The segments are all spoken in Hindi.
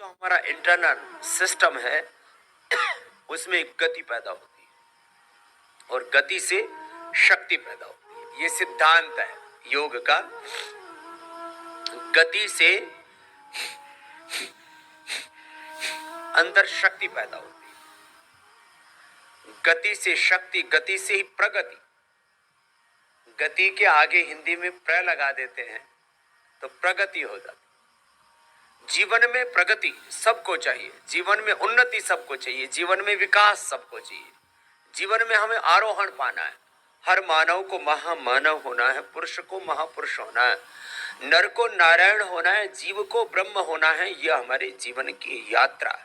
जो हमारा इंटरनल सिस्टम है उसमें एक गति पैदा होती है और गति से शक्ति पैदा होती है। ये सिद्धांत है योग का। गति से अंदर शक्ति पैदा होती है, गति से शक्ति, गति से ही प्रगति। गति के आगे हिंदी में प्र लगा देते हैं तो प्रगति हो जाती। जीवन में प्रगति सबको चाहिए, जीवन में उन्नति सबको चाहिए, जीवन में विकास सबको चाहिए। जीवन में हमें आरोहण पाना है। हर मानव को महामानव होना है, पुरुष को महापुरुष होना है, नर को नारायण होना है, जीव को ब्रह्म होना है। यह हमारे जीवन की यात्रा है।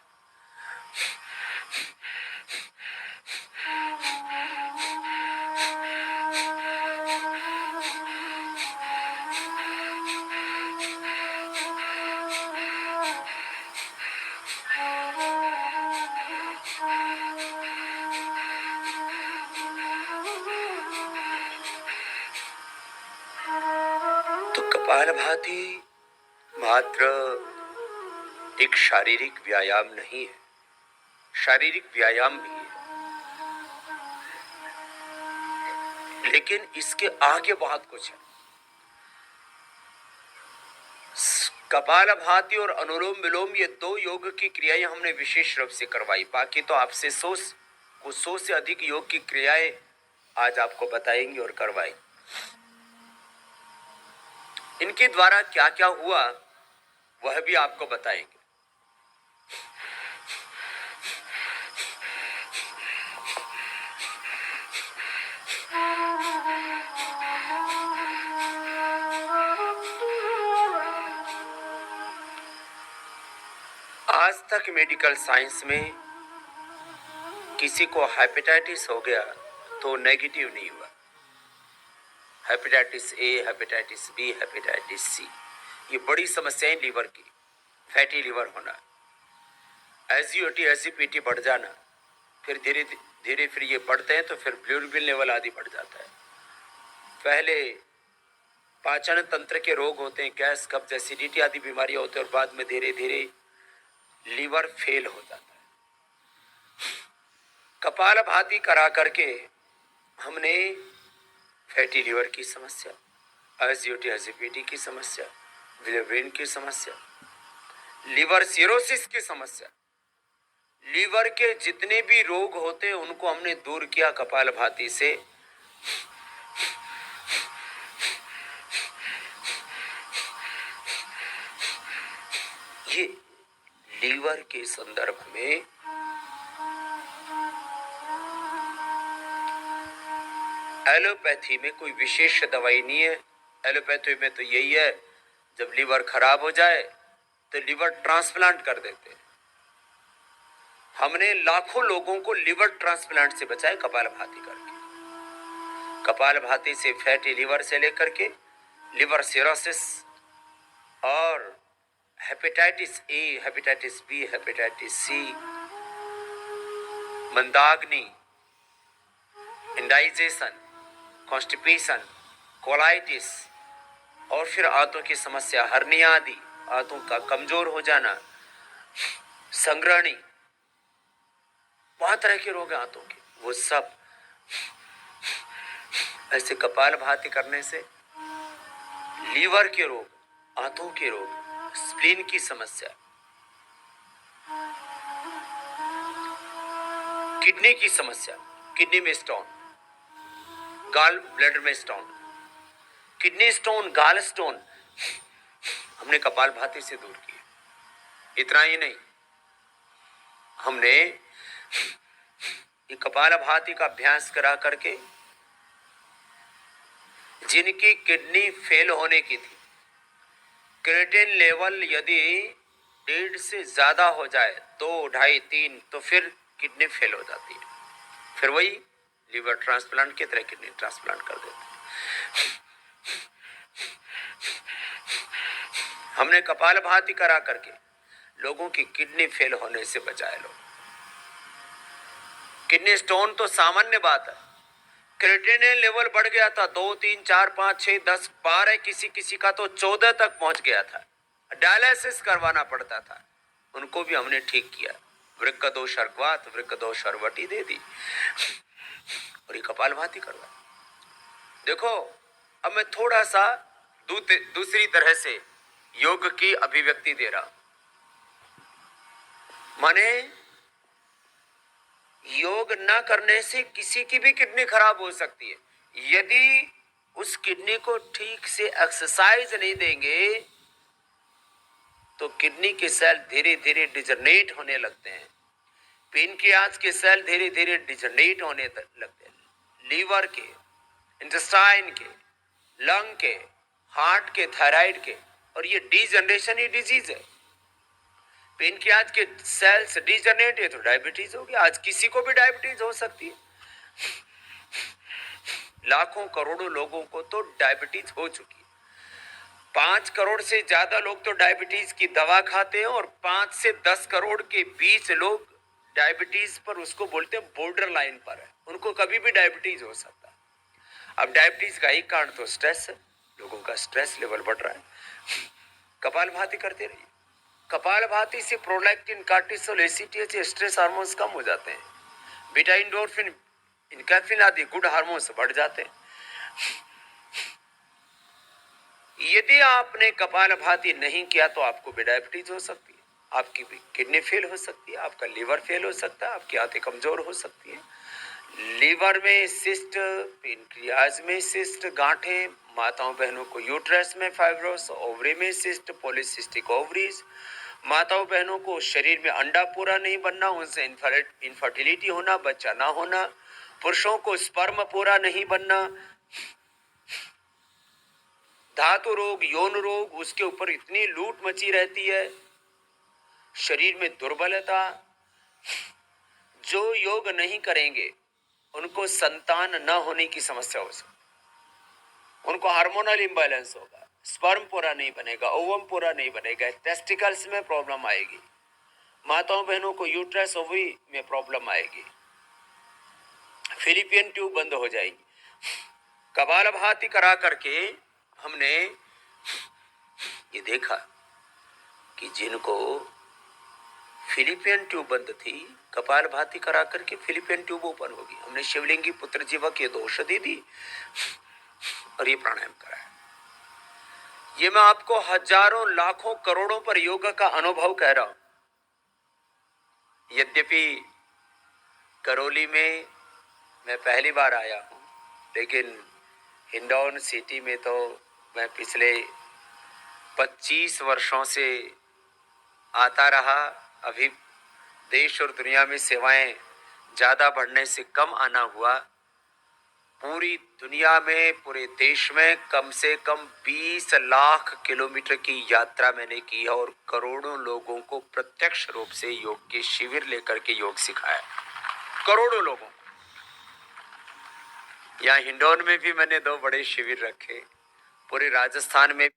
तो कपालभाति मात्र एक शारीरिक व्यायाम नहीं है, शारीरिक व्यायाम भी है, लेकिन इसके आगे बहुत कुछ है। कपालभाति और अनुलोम विलोम ये दो योग की क्रियाएं हमने विशेष रूप से करवाई। बाकी तो आपसे 100 से अधिक योग की क्रियाएं आज आपको बताएंगे और करवाएंगे। इनके द्वारा क्या क्या हुआ वह भी आपको बताएंगे। आज तक मेडिकल साइंस में किसी को हेपेटाइटिस हो गया तो नेगेटिव नहीं हुआ। Hepatitis A, hepatitis B, hepatitis C, ये बड़ी समस्याएं लीवर की। फैटी लीवर होना, एसजीओटी एसजीपीटी बढ़ जाना, फिर धीरे धीरे फिर ये बढ़ते हैं तो फिर बिलिरुबिन लेवल आदि बढ़ जाता है। पहले पाचन तंत्र के रोग होते हैं, गैस कब्ज एसिडिटी आदि बीमारियां होती है, और बाद में धीरे धीरे लीवर फेल हो जाता है। कपालभाति करा करके हमने फैटी लीवर की समस्या, एसजीओटी एसजीपीटी की समस्या, बिलिरुबिन की समस्या, लीवर सिरोसिस की समस्या, लीवर के जितने भी रोग होते हैं उनको हमने दूर किया कपालभाति से। ये लीवर के संदर्भ में एलोपैथी में कोई विशेष दवाई नहीं है। एलोपैथी में तो यही है, जब लीवर खराब हो जाए तो लीवर ट्रांसप्लांट कर देते हैं। हमने लाखों लोगों को लीवर ट्रांसप्लांट से बचाए कपालभाति करके। कपालभाति से फैटी लीवर से लेकर के लिवर सिरोसिस और hepatitis A, hepatitis B, hepatitis C, मंदाग्नि, इंडाइजेशन, कॉन्स्टिपेशन, कोलाइटिस, और फिर आंतों की समस्या, हर्निया आदि, आंतों का कमजोर हो जाना, संग्रहणी, बहुत तरह के रोग हैं आंतों के, वो सब ऐसे कपालभाति करने से लीवर के रोग, आंतों के रोग, स्प्लीन की समस्या, किडनी की समस्या, किडनी में स्टोन, गाल ब्लैडर में स्टोन, किडनी स्टोन, गाल स्टोन, हमने कपालभाति से दूर किए। इतना ही नहीं, हमने ये कपालभाति का अभ्यास करा करके जिनकी किडनी फेल होने की थी, क्रिएटिनिन लेवल यदि 1.5 से ज्यादा हो जाए, 2, 2.5, 3, तो फिर किडनी फेल हो जाती है। फिर वही लीवर ट्रांसप्लांट की तरह किडनी ट्रांसप्लांट कर देते हैं। हमने कपालभाति करा करके लोगों की किडनी फेल होने से बचाए लोग। किडनी स्टोन तो सामान्य बात है, क्रिएटिनिन लेवल बढ़ गया था 2, 3, 4, 5, 6, 10, 12, किसी किसी का तो 14 तक पहुंच गया था, डायलिसिस करवाना पड़ता था। उनको भी हमने ठीक किया। वृक्क दोष अर्कवात, वृक्क दोष अर्वटी दे दी और ये कपालभाति करवा। देखो, अब मैं थोड़ा सा दूसरी तरह से योग की अभिव्यक्ति दे रहा। माने योग न करने से किसी की भी किडनी खराब हो सकती है। यदि उस किडनी को ठीक से एक्सरसाइज नहीं देंगे तो किडनी के सेल धीरे धीरे डिजनरेट होने लगते हैं। पेनक्रियाज के सेल धीरे धीरे डिजनरेट होने लगते हैं। लीवर के, इंटेस्टाइन के, लंग के, हार्ट के, थायराइड के, और ये डिजनरेशन ही डिजीज है। पेनक्रियाज के सेल्स डिजनरेट है तो डायबिटीज होगी। आज किसी को भी डायबिटीज हो सकती है। लाखों करोड़ों लोगों को तो डायबिटीज हो चुकी है। 5 करोड़ से ज्यादा लोग तो डायबिटीज की दवा खाते हैं और 5 से 10 करोड़ के बीच लोग डायबिटीज पर, उसको बोलते हैं बॉर्डर लाइन पर है, उनको कभी भी डायबिटीज हो सकता है। अब डायबिटीज का एक कारण तो स्ट्रेस है, लोगों का स्ट्रेस लेवल बढ़ रहा है। कपालभाति करते रहिए। कपालभाति से prolactin, cortisol, ACTH, stress hormones कम हो जाते हैं। बीटा एंडोर्फिन, इनकैफिन आदि गुड हार्मोन्स बढ़ जाते हैं। यदि आपने कपालभाति नहीं किया तो आपको भी डायबिटीज हो सकती है, आपकी भी किडनी फेल हो सकती है, आपका लीवर फेल हो सकता है, आपकी आंतें कमजोर हो सकती है। लीवर में सिस्ट, पेनक्रियाज में सिस्ट, गांठें, माताओं बहनों को यूट्रस में फाइब्रोस, ओवरी में सिस्ट, पॉलीसिस्टिक ओवरीज, माताओं बहनों को शरीर में अंडा पूरा नहीं बनना, उनसे इनफर्टिलिटी होना, बच्चा ना होना, पुरुषों को स्पर्म पूरा नहीं बनना, धातु रोग, यौन रोग, उसके ऊपर इतनी लूट मची रहती है, शरीर में दुर्बलता। जो योग नहीं करेंगे उनको संतान न होने की समस्या हो सकती, उनको हार्मोनल इंबैलेंस होगा, स्पर्म पूरा नहीं बनेगा, ओवम पूरा नहीं बनेगा, टेस्टिकल्स में प्रॉब्लम आएगी, माताओं बहनों को यूट्रस, ओवरी में प्रॉब्लम आएगी, फिलिपियन ट्यूब बंद हो जाएगी। कपालभाति करा करके हमने ये देखा कि जिनको फिलिपियन ट्यूब बंद थी, कपालभाति करा करके फिलिपियन ट्यूब ओपन होगी। हमने शिवलिंगी पुत्र जीवक ये दो औषधि दी और ये प्राणायाम कराया। ये मैं आपको हजारों लाखों करोड़ों पर योग का अनुभव कह रहा हूं। यद्यपि करौली में मैं पहली बार आया हूं, लेकिन हिंडौन सिटी में तो मैं पिछले 25 वर्षों से आता रहा। अभी देश और दुनिया में सेवाएं ज्यादा बढ़ने से कम आना हुआ। पूरी दुनिया में, पूरे देश में कम से कम 20 लाख किलोमीटर की यात्रा मैंने की है और करोड़ों लोगों को प्रत्यक्ष रूप से योग के शिविर लेकर के योग सिखाया। करोड़ों लोगों को। यहाँ हिंडौन में भी मैंने 2 बड़े शिविर रखे, पूरे राजस्थान में